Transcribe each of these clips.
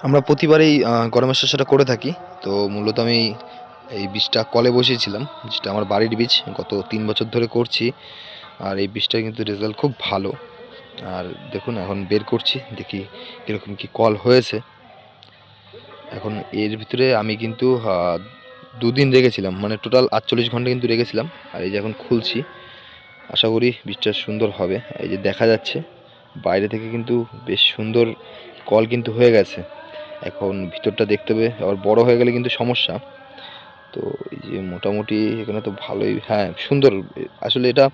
আমরা প্রতিবারেই গরমের শসাটা করে থাকি। তো মূলত আমি এই বীজটা কলে বসিয়েছিলাম, যেটা আমার বাড়ির বীজ। গত ৩ বছর ধরে করছি। আর এই বীজটার কিন্তু রেজাল্ট খুব ভালো। আর দেখুন এখন বের করছি, দেখি কীরকম কী কল হয়েছে। এখন এর ভিতরে আমি কিন্তু ২ দিন রেখেছিলাম, মানে টোটাল ৪৮ ঘন্টা কিন্তু রেখেছিলাম। আর এই যে এখন খুলছি, আশা করি বীজটা সুন্দর হবে। এই যে দেখা যাচ্ছে বাইরে থেকে কিন্তু বেশ সুন্দর কল কিন্তু হয়ে গেছে। এখন ভিতরটা দেখতে হবে, আবার বড় হয়ে গেলে কিন্তু সমস্যা। তো এই যে মোটামুটি এখানে তো ভালোই, হ্যাঁ সুন্দর। আসলে এটা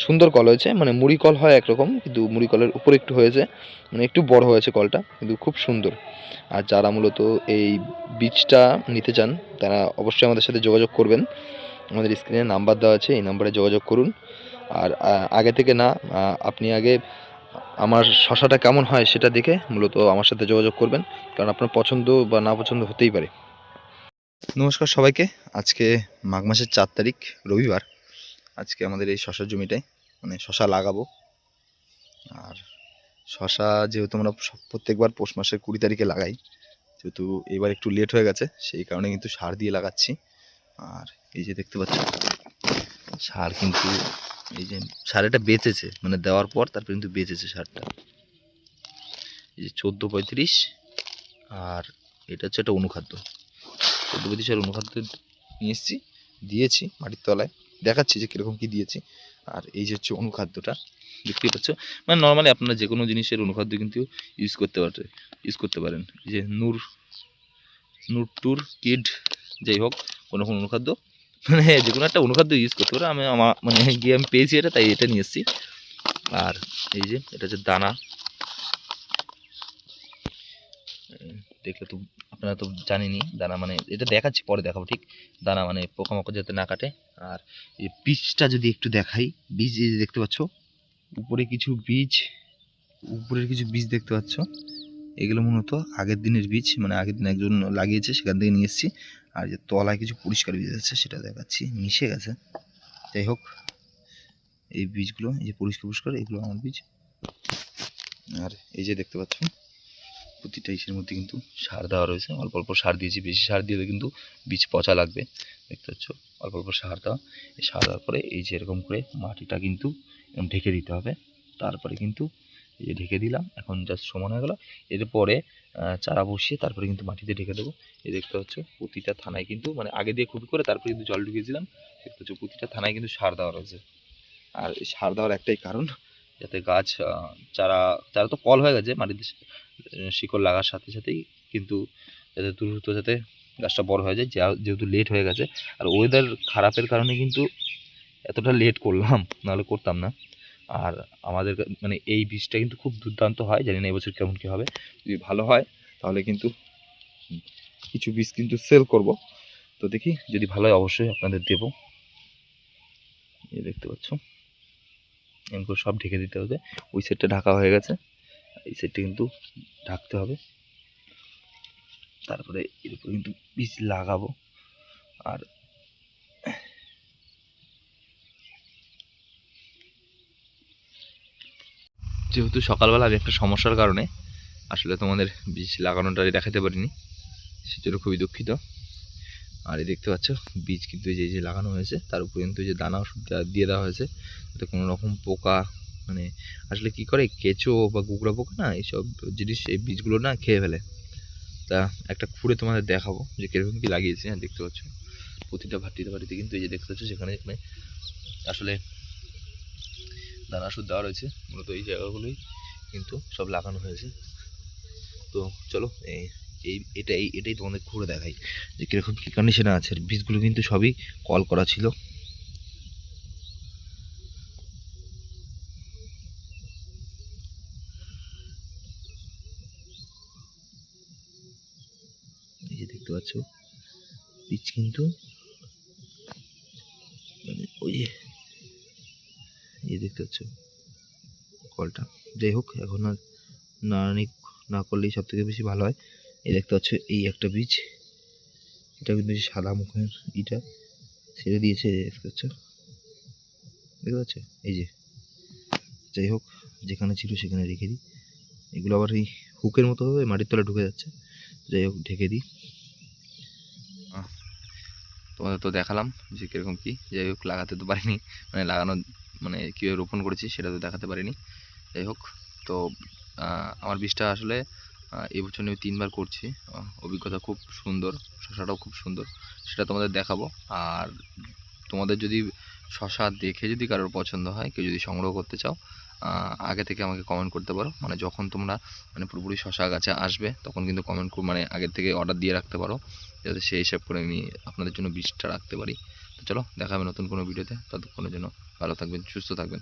সুন্দর কল হয়েছে, মানে মুড়ি কল হয় একরকম, কিন্তু মুড়ি কলের উপরে একটু হয়েছে, মানে একটু বড় হয়েছে কলটা, কিন্তু খুব সুন্দর। আর যারা মূলত এই বীজটা নিতে চান তারা অবশ্যই আমাদের সাথে যোগাযোগ করবেন। আমাদের স্ক্রিনে নাম্বার দেওয়া আছে, এই নাম্বারে যোগাযোগ করুন। আর আগে থেকে না, আপনি আগে আমার শশাটা কেমন হয় সেটা দেখে মূলত আমার সাথে যোগাযোগ করবেন, কারণ আপনার পছন্দ বা না পছন্দ হতেই পারে। নমস্কার সবাইকে। আজকে মাঘ মাসের ৪ তারিখ রবিবার। আজকে আমাদের এই শশার জমিটায় মানে শশা লাগাবো। আর শশা যেহেতু আমরা প্রত্যেকবার পৌষ মাসের ২০ তারিখে লাগাই, যেহেতু এবার একটু লেট হয়ে গেছে সেই কারণে কিন্তু সার দিয়ে লাগাচ্ছি। আর এই যে দেখতে পাচ্ছি সার কিন্তু, এই যে সার এটা বেঁচেছে, মানে দেওয়ার পর তারপর কিন্তু বেঁচেছে সারটা। এই যে ১৪-৩৫, আর এটা হচ্ছে একটা অনুখাদ্য। ১৪-৩৫ আর অনুখাদ্য নিয়ে এসেছি, দিয়েছি মাটির তলায়, দেখাচ্ছি যে কীরকম কী দিয়েছি। আর এই যে হচ্ছে অনুখাদ্যটা, দেখতেই পাচ্ছ। মানে নর্মালি আপনারা যে কোনো জিনিসের অনুখাদ্য কিন্তু ইউজ করতে পারেন। এই যে নূর টুর কিড, যাই হোক কোনো অনুখাদ্য, মানে যে কোনো একটা অনুখাদ্য ইউজ করতে পারে। আমি মানে গিয়ে আমি পেয়েছি এটা, তাই এটা নিয়ে এসেছি। আর এই যে এটা হচ্ছে দানা, দেখলে তো আপনারা তো জানেনই দানা মানে, এটা দেখাচ্ছি পরে দেখাবো ঠিক। দানা মানে পোকামাকড় যাতে না কাটে। আর এই বীজটা যদি একটু দেখাই, বীজ এই যে দেখতে পাচ্ছ উপরের কিছু বীজ দেখতে পাচ্ছ, এগুলো মূলত আগের দিনের বীজ, মানে আগের দিন একজন লাগিয়েছে সেখান থেকে নিয়ে এসেছি। আর যে তলায় কিছু পরিষ্কার বীজ আছে সেটা দেখাচ্ছি, মিশে গেছে। যাই হোক, এই বীজগুলো এই যে পরিষ্কার এগুলো আমার বীজ। আর এই যে দেখতে পাচ্ছ প্রতিটা ইসের মধ্যে কিন্তু সার দেওয়া রয়েছে। অল্প অল্প সার দিয়েছি, বেশি সার দিলে কিন্তু বীজ পচা লাগবে। দেখতে পাচ্ছ অল্প অল্প সার দেওয়া। এই সার দেওয়ার পরে এই যে এরকম করে মাটিটা কিন্তু ঢেকে দিতে হবে। তারপরে কিন্তু এই যে ঢেকে দিলাম, এখন জাস্ট সমান হয়ে গেল। এরপরে চারা বসিয়ে তারপরে কিন্তু মাটিতে ঢেকে দেবো। এই দেখতে পাচ্ছ প্রতিটা থানায় কিন্তু, মানে আগে দিয়ে খুবই করে তারপরে কিন্তু জল ঢুকিয়েছিলাম। দেখতে পাচ্ছ প্রতিটা থানায় কিন্তু সার দেওয়া রয়েছে। আর এই সার দেওয়ার একটাই কারণ, যাতে গাছ চারা চারা তো কল হয়ে গেছে, মাটিতে শিকড় লাগার সাথে সাথেই কিন্তু যাতে দ্রুত যাতে গাছটা বড় হয়ে যায়, যেহেতু লেট হয়ে গেছে। আর ওয়েদার খারাপের কারণে কিন্তু এতটা লেট করলাম, নাহলে করতাম না। আর আমাদের মানে এই বীজটা কিন্তু খুব দুর্দান্ত হয়, জানি না এবছর কেমন কী হবে। যদি ভালো হয় তাহলে কিন্তু কিছু বীজ কিন্তু সেল করব। তো দেখি যদি ভালো হয় অবশ্যই আপনাদের দেব। এই দেখতে পাচ্ছ এমন করে সব ঢেকে দিতে হবে। ওই সাইডটা ঢাকা হয়ে গেছে, এই সাইডটা কিন্তু ঢাকতে হবে। তারপরে এর উপরে কিন্তু বীজ লাগাবো। আর যেহেতু সকালবেলা আমি একটা সমস্যার কারণে আসলে তোমাদের বীজ লাগানোটা দেখাতে পারিনি, সেজন্য খুবই দুঃখিত। আর এই দেখতে পাচ্ছ বীজ কিন্তু এই যে লাগানো হয়েছে, তার উপরে কিন্তু যে দানা ওষুধ দিয়ে দেওয়া হয়েছে, যাতে কোনো রকম পোকা, মানে আসলে কি করে কেঁচো বা গুগড়া পোকা না এইসব জিনিস এই বীজগুলো না খেয়ে ফেলে। তা একটা খুঁড়ে তোমাদের দেখাবো যে কীরকম কী লাগিয়েছি। হ্যাঁ দেখতে পাচ্ছ প্রতিটা ভাটিতে কিন্তু এই যে দেখতে পাচ্ছ সেখানে আসলে দানা ওষুধ দেওয়া রয়েছে। মূলত এই জায়গাগুলোই কিন্তু সব লাগানো হয়েছে। তো চলো এটাই তোমাদের ঘুরে দেখাই যে কীরকম কী কন্ডিশনে আছে। বীজগুলো কিন্তু সবই কল করা ছিল। এই যে দেখতে পাচ্ছ বীজ কিন্তু মানে ওই যে দেখতে পাচ্ছ কলটা। যাই হোক এখন আর না করলেই সব থেকে বেশি ভালো হয়। এই দেখতে পাচ্ছ এই একটা বীজ, এটা কিন্তু সাদা মুখের ইটা ছেড়ে দিয়েছে, দেখতে পাচ্ছ এই যে। যাই হোক যেখানে ছিল সেখানে রেখে দিই। এগুলো আবার এই হুকের মতো হবে মাটির তলে ঢুকে যাচ্ছে, যাই হোক ঢেকে দিই। তোমাদের তো দেখালাম যে কীরকম কী, যাই হোক লাগাতে তো পারিনি, মানে লাগানো মানে কীভাবে রোপণ করেছি সেটা তো দেখাতে পারিনি। যাই হোক, তো আমার বীজটা আসলে এবছর আমি 3 বার করছি। অভিজ্ঞতা খুব সুন্দর, শশাটাও খুব সুন্দর, সেটা তোমাদের দেখাবো। আর তোমাদের যদি শশা দেখে যদি কারোর পছন্দ হয়, কেউ যদি সংগ্রহ করতে চাও, আগে থেকে আমাকে কমেন্ট করতে পারো। মানে যখন তোমরা মানে পুরোপুরি শশা গাছে আসবে তখন কিন্তু কমেন্ট মানে আগের থেকে অর্ডার দিয়ে রাখতে পারো, যাতে সেই হিসাব করে আমি আপনাদের জন্য বীজটা রাখতে পারি। তো চলো দেখা হবে নতুন কোনো ভিডিওতে, ততক্ষণের জন্য ভালো থাকবেন, সুস্থ থাকবেন।